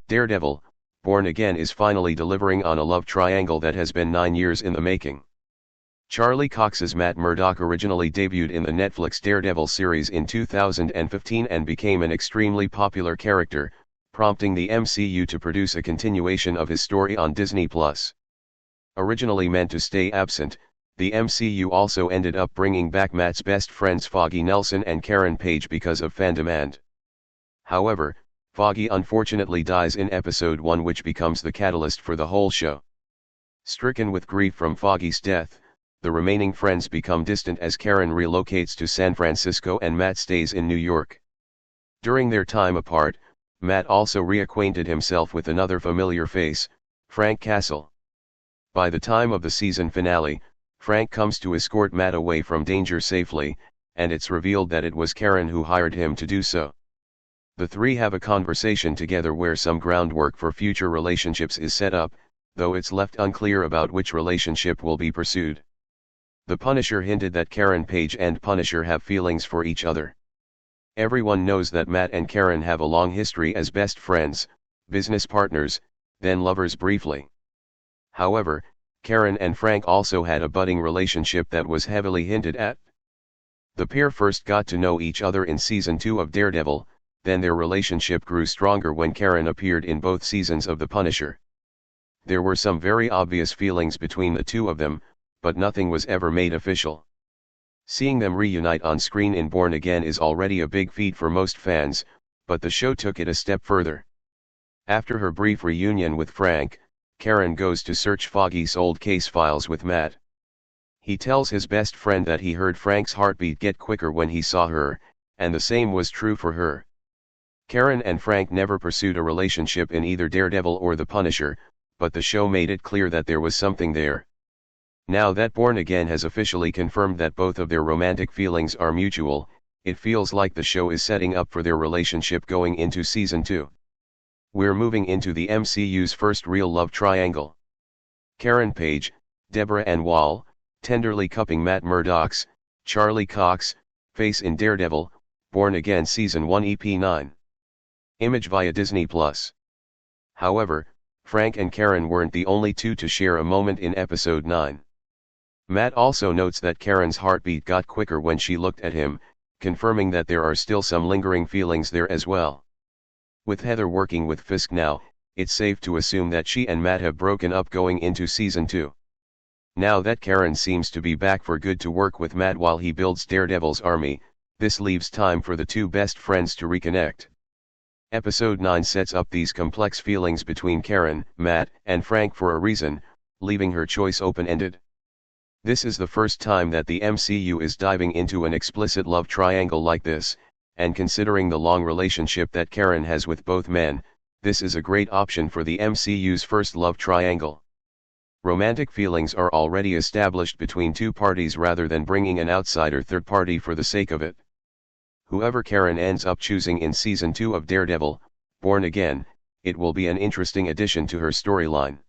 Daredevil, Born Again is finally delivering on a love triangle that has been 9 years in the making. Charlie Cox's Matt Murdock originally debuted in the Netflix Daredevil series in 2015 and became an extremely popular character, prompting the MCU to produce a continuation of his story on Disney+. Originally meant to stay absent, the MCU also ended up bringing back Matt's best friends Foggy Nelson and Karen Page because of fan demand. However, Foggy unfortunately dies in episode 1, which becomes the catalyst for the whole show. Stricken with grief from Foggy's death, the remaining friends become distant as Karen relocates to San Francisco and Matt stays in New York. During their time apart, Matt also reacquainted himself with another familiar face, Frank Castle. By the time of the season finale, Frank comes to escort Matt away from danger safely, and it's revealed that it was Karen who hired him to do so. The three have a conversation together where some groundwork for future relationships is set up, though it's left unclear about which relationship will be pursued. The Punisher hinted that Karen Page and Punisher have feelings for each other. Everyone knows that Matt and Karen have a long history as best friends, business partners, then lovers briefly. However, Karen and Frank also had a budding relationship that was heavily hinted at. The pair first got to know each other in season 2 of Daredevil, then their relationship grew stronger when Karen appeared in both seasons of The Punisher. There were some very obvious feelings between the two of them, but nothing was ever made official. Seeing them reunite on screen in Born Again is already a big feat for most fans, but the show took it a step further. After her brief reunion with Frank, Karen goes to search Foggy's old case files with Matt. He tells his best friend that he heard Frank's heartbeat get quicker when he saw her, and the same was true for her. Karen and Frank never pursued a relationship in either Daredevil or The Punisher, but the show made it clear that there was something there. Now that Born Again has officially confirmed that both of their romantic feelings are mutual, it feels like the show is setting up for their relationship going into season 2. We're moving into the MCU's first real love triangle. Karen Page, Deborah Ann Wall, tenderly cupping Matt Murdock's, Charlie Cox, face in Daredevil, Born Again Season 1 EP 9. Image via Disney+. However, Frank and Karen weren't the only two to share a moment in episode 9. Matt also notes that Karen's heartbeat got quicker when she looked at him, confirming that there are still some lingering feelings there as well. With Heather working with Fisk now, it's safe to assume that she and Matt have broken up going into season 2. Now that Karen seems to be back for good to work with Matt while he builds Daredevil's army, this leaves time for the two best friends to reconnect. Episode 9 sets up these complex feelings between Karen, Matt, and Frank for a reason, leaving her choice open-ended. This is the first time that the MCU is diving into an explicit love triangle like this, and considering the long relationship that Karen has with both men, this is a great option for the MCU's first love triangle. Romantic feelings are already established between two parties rather than bringing an outsider third party for the sake of it. Whoever Karen ends up choosing in season 2 of Daredevil, Born Again, it will be an interesting addition to her storyline.